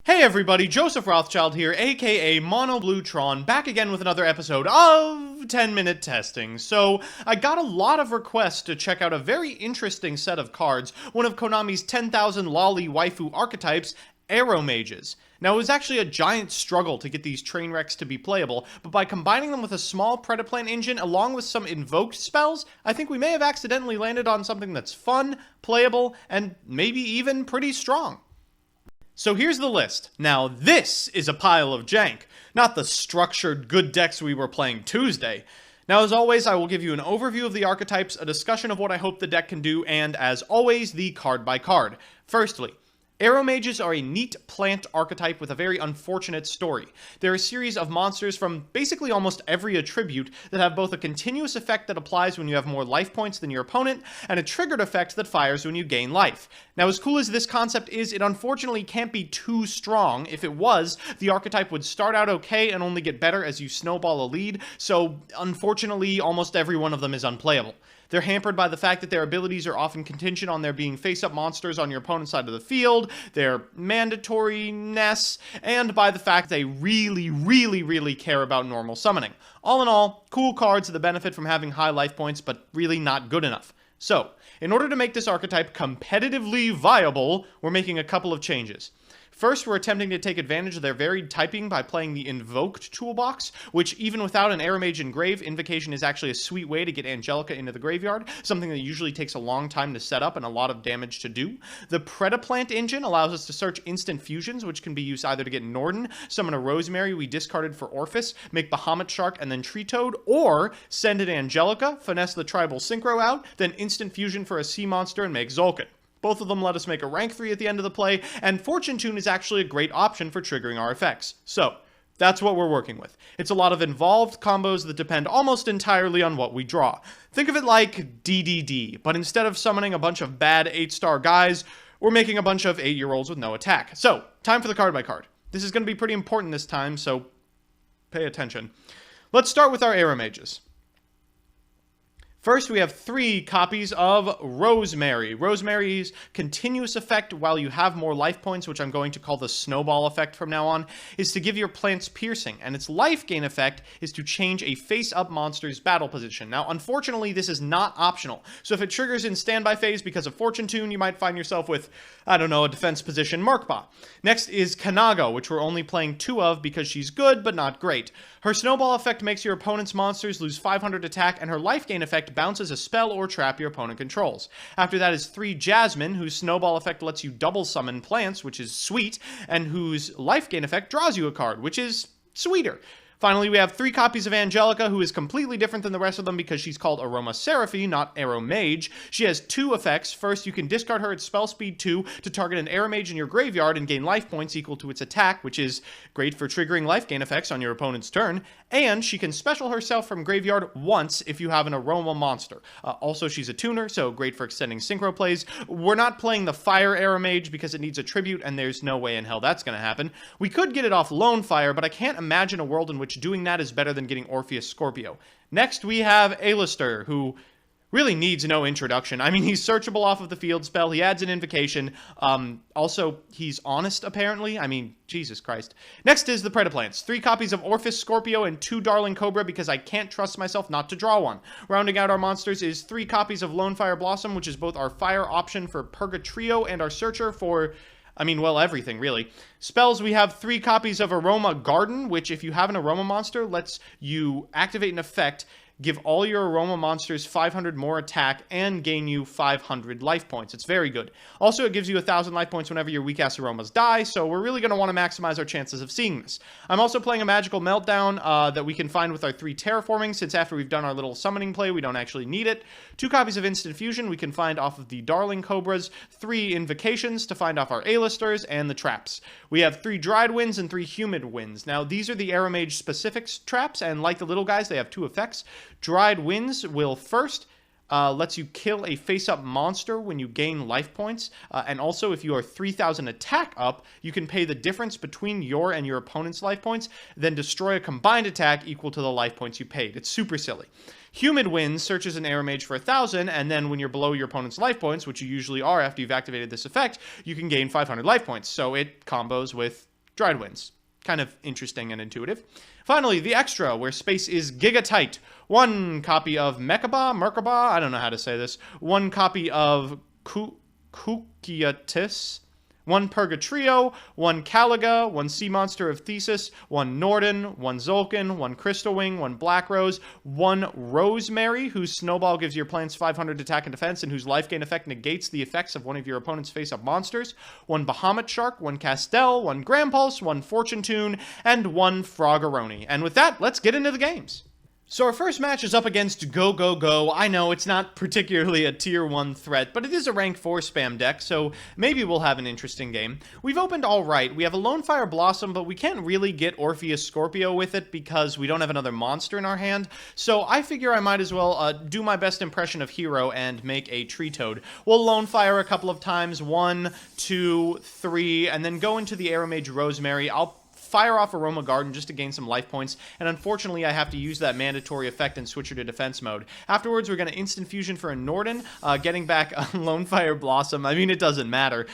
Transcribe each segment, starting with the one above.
Hey everybody, Joseph Rothschild here, aka Mono Blue Tron, back again with another episode of 10-Minute Testing. So, I got a lot of requests to check out a very interesting set of cards, one of Konami's 10,000 lolly waifu archetypes, Aromages. Now, it was actually a giant struggle to get these train wrecks to be playable, but by combining them with a small Predaplant engine along with some invoked spells, I think we may have accidentally landed on something that's fun, playable, and maybe even pretty strong. So here's the list. Now this is a pile of jank, not the structured good decks we were playing Tuesday. Now as always, I will give you an overview of the archetypes, a discussion of what I hope the deck can do, and as always, the card by card. Firstly, Aromages are a neat plant archetype with a very unfortunate story. They're a series of monsters from basically almost every attribute that have both a continuous effect that applies when you have more life points than your opponent, and a triggered effect that fires when you gain life. Now, as cool as this concept is, it unfortunately can't be too strong. If it was, the archetype would start out okay and only get better as you snowball a lead, so unfortunately, almost every one of them is unplayable. They're hampered by the fact that their abilities are often contingent on there being face-up monsters on your opponent's side of the field, their mandatoriness, and by the fact they really care about normal summoning. All in all, cool cards that benefit from having high life points, but really not good enough. So, in order to make this archetype competitively viable, we're making a couple of changes. First, we're attempting to take advantage of their varied typing by playing the Invoked toolbox, which even without an Aromage in grave, Invocation is actually a sweet way to get Angelica into the graveyard, something that usually takes a long time to set up and a lot of damage to do. The Predaplant engine allows us to search instant fusions, which can be used either to get Norden, summon a Rosemary we discarded for Orphis, make Bahamut Shark and then Tree Toad, or send an Angelica, finesse the Tribal Synchro out, then instant fusion for a sea monster and make Zulkin. Both of them let us make a rank 3 at the end of the play, and Fortune Tune is actually a great option for triggering our effects. So, that's what we're working with. It's a lot of involved combos that depend almost entirely on what we draw. Think of it like DDD, but instead of summoning a bunch of bad 8-star guys, we're making a bunch of 8-year-olds with no attack. So, time for the card by card. This is going to be pretty important this time, so pay attention. Let's start with our Aromages. First, we have 3 copies of Rosemary. Rosemary's continuous effect while you have more life points, which I'm going to call the snowball effect from now on, is to give your plants piercing, and its life gain effect is to change a face-up monster's battle position. Now, unfortunately, this is not optional, so if it triggers in standby phase because of Fortune Tune, you might find yourself with, I don't know, a defense position Markbot. Next is Kanago, which we're only playing 2 of because she's good, but not great. Her snowball effect makes your opponent's monsters lose 500 attack, and her life gain effect bounces a spell or trap your opponent controls. After that is 3 Jasmine, whose snowball effect lets you double summon plants, which is sweet, and whose life gain effect draws you a card, which is sweeter. Finally, we have 3 copies of Angelica, who is completely different than the rest of them because she's called Aromaseraphie, not Aromage. She has 2 effects. First, you can discard her at spell speed 2 to target an Aromage in your graveyard and gain life points equal to its attack, which is great for triggering life gain effects on your opponent's turn. And she can special herself from graveyard once if you have an Aroma monster. Also, she's a tuner, so great for extending synchro plays. We're not playing the Fire Aromage because it needs a tribute, and there's no way in hell that's going to happen. We could get it off Lone Fire, but I can't imagine a world in which doing that is better than getting Orpheus Scorpio. Next, we have Aleister, who really needs no introduction. I mean, he's searchable off of the field spell. He adds an invocation. Also, he's honest, apparently. I mean, Jesus Christ. Next is the Predaplants. 3 copies of Orpheus Scorpio and 2 Darling Cobra because I can't trust myself not to draw one. Rounding out our monsters is 3 copies of Lone Fire Blossom, which is both our fire option for Purgatrio and our searcher for, I mean, well, everything, really. Spells, we have 3 copies of Aroma Garden, which, if you have an Aroma monster, lets you activate an effect, give all your Aroma monsters 500 more attack, and gain you 500 life points. It's very good. Also, it gives you 1,000 life points whenever your weak-ass Aromas die, so we're really going to want to maximize our chances of seeing this. I'm also playing a Magical Meltdown that we can find with our 3 Terraforming, since after we've done our little summoning play, we don't actually need it. 2 copies of Instant Fusion we can find off of the Darling Cobras, 3 Invocations to find off our A-listers, and the traps. We have 3 Dried Winds and 3 Humid Winds. Now, these are the Aromage specific traps, and like the little guys, they have 2 effects. Dried Winds will first lets you kill a face-up monster when you gain life points, and also if you are 3,000 attack up, you can pay the difference between your and your opponent's life points, then destroy a combined attack equal to the life points you paid. It's super silly. Humid Winds searches an Aromage for 1,000, and then when you're below your opponent's life points, which you usually are after you've activated this effect, you can gain 500 life points, so it combos with Dried Winds. Kind of interesting and intuitive. Finally, the extra, where space is gigatight. 1 copy of Merkaba, I don't know how to say this. 1 copy of Kukiatis. 1 Purgatrio, 1 Caliga, 1 Sea Monster of Thesis, 1 Norden, 1 Zolkin, 1 Crystal Wing, 1 Black Rose, 1 Rosemary, whose Snowball gives your plants 500 attack and defense, and whose life gain effect negates the effects of one of your opponent's face-up monsters, 1 Bahamut Shark, 1 Castel, 1 Grampulse, 1 Fortune Tune, and 1 Froggeroni. And with that, let's get into the games. So our first match is up against Go. I know it's not particularly a tier 1 threat, but it is a rank 4 spam deck, so maybe we'll have an interesting game. We've opened alright. We have a Lonefire Blossom, but we can't really get Orpheus Scorpio with it because we don't have another monster in our hand, so I figure I might as well do my best impression of Hero and make a Tree Toad. We'll Lonefire a couple of times, 1, 2, 3, and then go into the Aromage Rosemary. I'll fire off Aroma Garden just to gain some life points, and unfortunately I have to use that mandatory effect and switch her to defense mode. Afterwards, we're going to instant fusion for a Norden, getting back a Lonefire Blossom. I mean, it doesn't matter.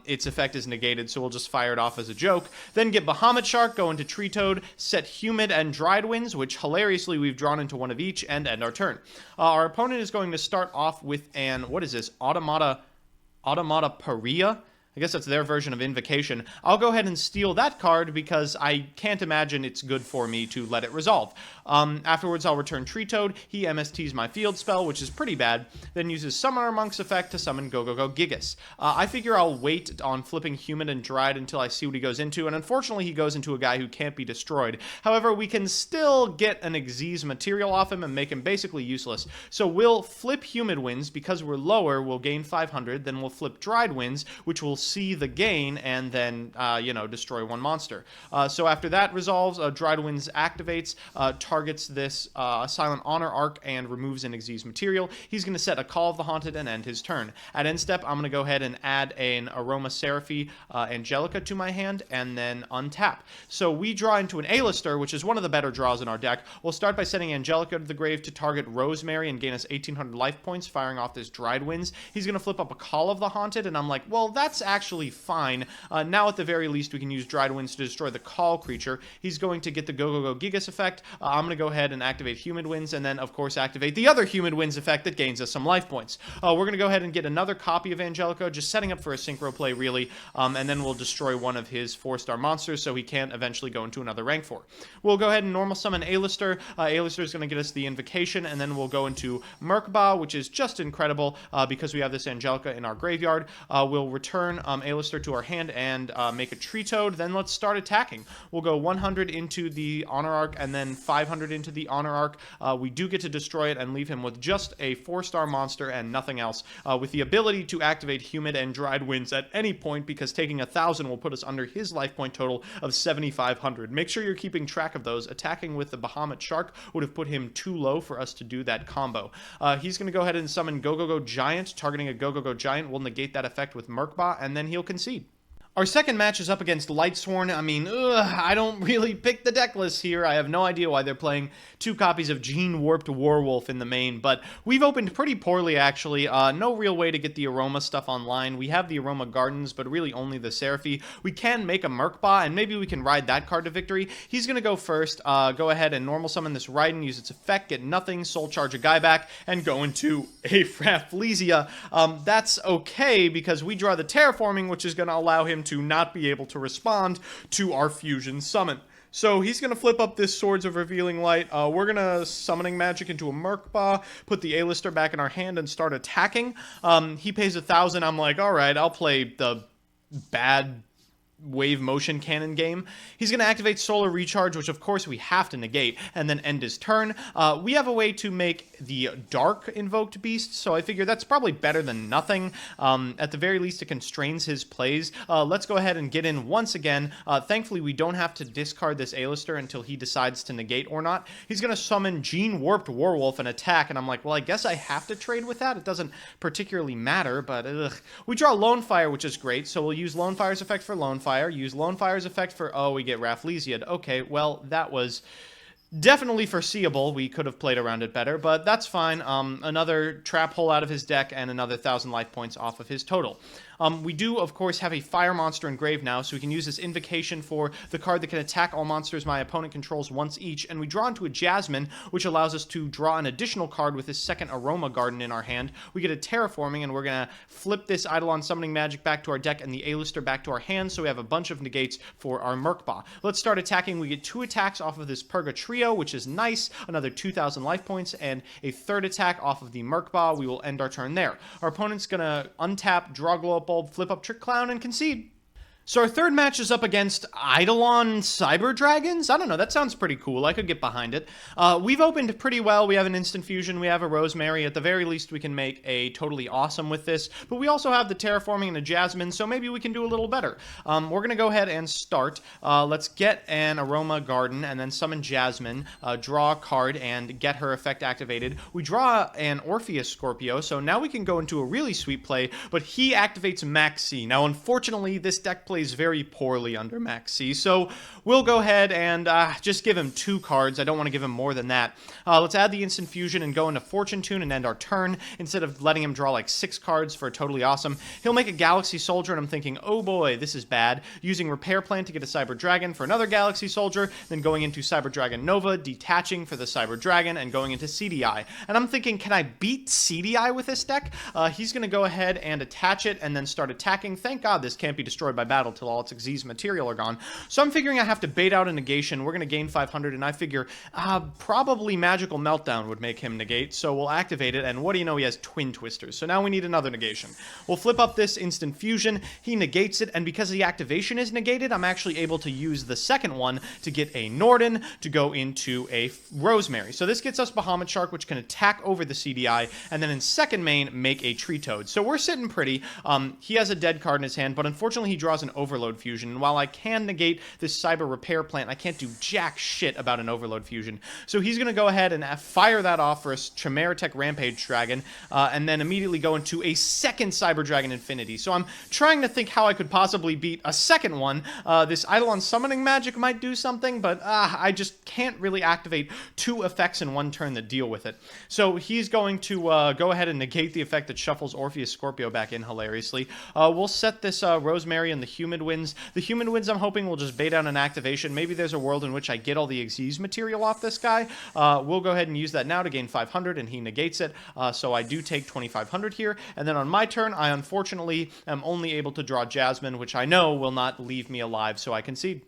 Its effect is negated, so we'll just fire it off as a joke. Then get Bahamut Shark, go into Tree Toad, set Humid and Dried Winds, which hilariously we've drawn into one of each, and end our turn. Our opponent is going to start off with an, what is this, Automata Paria? I guess that's their version of Invocation. I'll go ahead and steal that card because I can't imagine it's good for me to let it resolve. Afterwards, I'll return Tree Toad. He MSTs my field spell, which is pretty bad, then uses Summoner Monk's effect to summon Gogo Gigas. I figure I'll wait on flipping Humid and Dried until I see what he goes into, and unfortunately he goes into a guy who can't be destroyed. However, we can still get an Xyz material off him and make him basically useless. So we'll flip Humid Winds. Because we're lower, we'll gain 500, then we'll flip Dried Winds, which will see the gain and then, destroy 1 monster. So after that resolves, Dried Winds activates, targets this Silent Honor Arc and removes an Xyz material. He's going to set a Call of the Haunted and end his turn. At end step, I'm going to go ahead and add an Aromaseraphy Angelica to my hand and then untap. So we draw into an Aleister, which is one of the better draws in our deck. We'll start by sending Angelica to the grave to target Rosemary and gain us 1800 life points, firing off this Dried Winds. He's going to flip up a Call of the Haunted, and I'm like, well, that's actually fine. Now at the very least, we can use Dried Winds to destroy the Call creature. He's going to get the Gogo Gigas effect. I'm going to go ahead and activate Humid Winds, and then, of course, activate the other Humid Winds effect that gains us some life points. We're going to go ahead and get another copy of Angelica, just setting up for a synchro play, really, and then we'll destroy one of his 4-star monsters so he can't eventually go into another rank 4. We'll go ahead and normal summon Aleister. Aleister is going to get us the Invocation, and then we'll go into Merkaba, which is just incredible because we have this Angelica in our graveyard. We'll return Aleister to our hand and make a Tree Toad. Then let's start attacking. We'll go 100 into the Honor Arc and then 500 into the Honor Arc. We do get to destroy it and leave him with just a 4-star monster and nothing else, with the ability to activate Humid and Dried Winds at any point because taking 1,000 will put us under his life point total of 7,500. Make sure you're keeping track of those. Attacking with the Bahamut Shark would have put him too low for us to do that combo. He's going to go ahead and summon Gogo Giant. Targeting a Gogo Giant will negate that effect with Merkaba, and then he'll concede. Our second match is up against Lightsworn. I mean, I don't really pick the deck list here. I have no idea why they're playing 2 copies of Gene Warped Warwolf in the main, but we've opened pretty poorly, actually. No real way to get the Aroma stuff online. We have the Aroma Gardens, but really only the Seraphie. We can make a Merkaba, and maybe we can ride that card to victory. He's going to go first. Go ahead and normal summon this Raiden, use its effect, get nothing, soul charge a guy back, and go into a Rafflesia. That's okay, because we draw the Terraforming, which is going to allow him to not be able to respond to our fusion summon. So he's going to flip up this Swords of Revealing Light. We're going to Summoning Magic into a Merkaba, put the Aleister back in our hand, and start attacking. He pays 1,000. I'm like, all right, I'll play the bad wave motion cannon game. He's going to activate Solar Recharge, which of course we have to negate, and then end his turn. We have a way to make the Dark Invoked Beast, so I figure that's probably better than nothing. At the very least, it constrains his plays. Let's go ahead and get in once again. Thankfully, we don't have to discard this Aleister until he decides to negate or not. He's going to summon Gene Warped Warwolf and attack, and I'm like, well, I guess I have to trade with that. It doesn't particularly matter, but we draw Lonefire, which is great, so we'll use Lonefire's effect for Lonefire. Use Lonefire's effect for, we get Rafflesia. Okay, well, that was definitely foreseeable. We could have played around it better, but that's fine. Another trap hole out of his deck and another 1,000 life points off of his total. We do, of course, have a fire monster in grave now, so we can use this invocation for the card that can attack all monsters my opponent controls once each, and we draw into a Jasmine, which allows us to draw an additional card with this second Aroma Garden in our hand. We get a Terraforming, and we're going to flip this Eidolon Summoning Magic back to our deck and the Aleister back to our hand, so we have a bunch of negates for our Merkbah. Let's start attacking. We get 2 attacks off of this Purga Trio, which is nice, another 2,000 life points, and a 3rd attack off of the Merkbah. We will end our turn there. Our opponent's going to untap, draw Glow Up Bulb, flip up Trick Clown, and concede. So our third match is up against Eidolon Cyber Dragons? I don't know, that sounds pretty cool. I could get behind it. We've opened pretty well. We have an Instant Fusion, we have a Rosemary. At the very least, we can make a Toadally Awesome with this. But we also have the Terraforming and a Jasmine, so maybe we can do a little better. We're going to go ahead and start. Let's get an Aroma Garden and then summon Jasmine, draw a card, and get her effect activated. We draw an Orpheus Scorpio, so now we can go into a really sweet play, but he activates Max C. Now, unfortunately, this deck plays very poorly under Max C, so we'll go ahead and just give him 2 cards. I don't want to give him more than that. Let's add the Instant Fusion and go into Fortune Tune and end our turn. Instead of letting him draw like 6 cards for Toadally Awesome, he'll make a Galaxy Soldier, and I'm thinking, oh boy, this is bad. Using Repair Plan to get a Cyber Dragon for another Galaxy Soldier, then going into Cyber Dragon Nova, detaching for the Cyber Dragon, and going into CDI. And I'm thinking, can I beat CDI with this deck? He's going to go ahead and attach it and then start attacking. Thank God this can't be destroyed by battle till all its Xyz material are gone. So I'm figuring I have to bait out a negation. We're going to gain 500, and I figure probably Magical Meltdown would make him negate, so we'll activate it, and what do you know, he has Twin Twisters. So now we need another negation. We'll flip up this Instant Fusion. He negates it, and because the activation is negated, I'm actually able to use the second one to get a Norden to go into a Rosemary. So this gets us Bahamut Shark, which can attack over the CDI, and then in second main, make a Tree Toad. So we're sitting pretty. He has a dead card in his hand, but unfortunately he draws an Overload Fusion, and while I can negate this Cyber Repair Plant, I can't do jack shit about an Overload Fusion. So he's going to go ahead and fire that off for a Chimeratech Rampage Dragon, and then immediately go into a second Cyber Dragon Infinity. So I'm trying to think how I could possibly beat a second one. This Eidolon Summoning Magic might do something, but I just can't really activate 2 effects in one turn that deal with it. So he's going to go ahead and negate the effect that shuffles Orpheus Scorpio back in hilariously. We'll set this Rosemary and the Humid Winds. The Humid Winds, I'm hoping, will just bait out an activation. Maybe there's a world in which I get all the Xyz material off this guy. We'll go ahead and use that now to gain 500, and he negates it. So I do take 2,500 here. And then on my turn, I unfortunately am only able to draw Jasmine, which I know will not leave me alive, so I concede.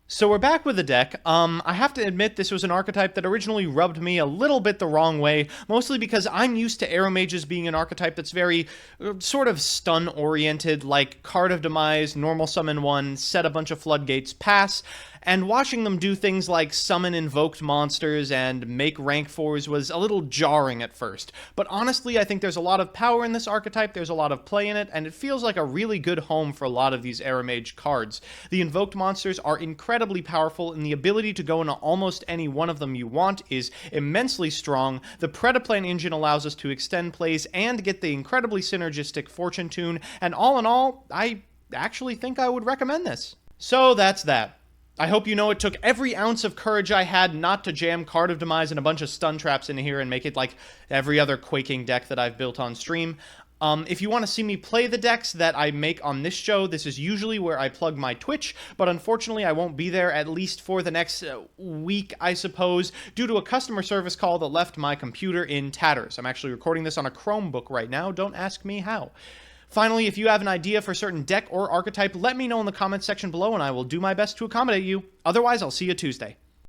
So we're back with the deck. I have to admit this was an archetype that originally rubbed me a little bit the wrong way, mostly because I'm used to Aromages being an archetype that's very sort of stun-oriented, like Card of Demise, normal summon 1, set a bunch of floodgates, pass, and watching them do things like summon invoked monsters and make rank 4s was a little jarring at first. But honestly, I think there's a lot of power in this archetype, there's a lot of play in it, and it feels like a really good home for a lot of these Aromage cards. The invoked monsters are incredibly powerful, and the ability to go into almost any one of them you want is immensely strong. The Predaplant engine allows us to extend plays and get the incredibly synergistic Fortune Tune, and all in all, I actually think I would recommend this. So that's that. I hope you know it took every ounce of courage I had not to jam Card of Demise and a bunch of stun traps in here and make it like every other Quaking deck that I've built on stream. If you want to see me play the decks that I make on this show, this is usually where I plug my Twitch, but unfortunately I won't be there at least for the next week, I suppose, due to a customer service call that left my computer in tatters. I'm actually recording this on a Chromebook right now, don't ask me how. Finally, if you have an idea for a certain deck or archetype, let me know in the comments section below and I will do my best to accommodate you. Otherwise, I'll see you Tuesday.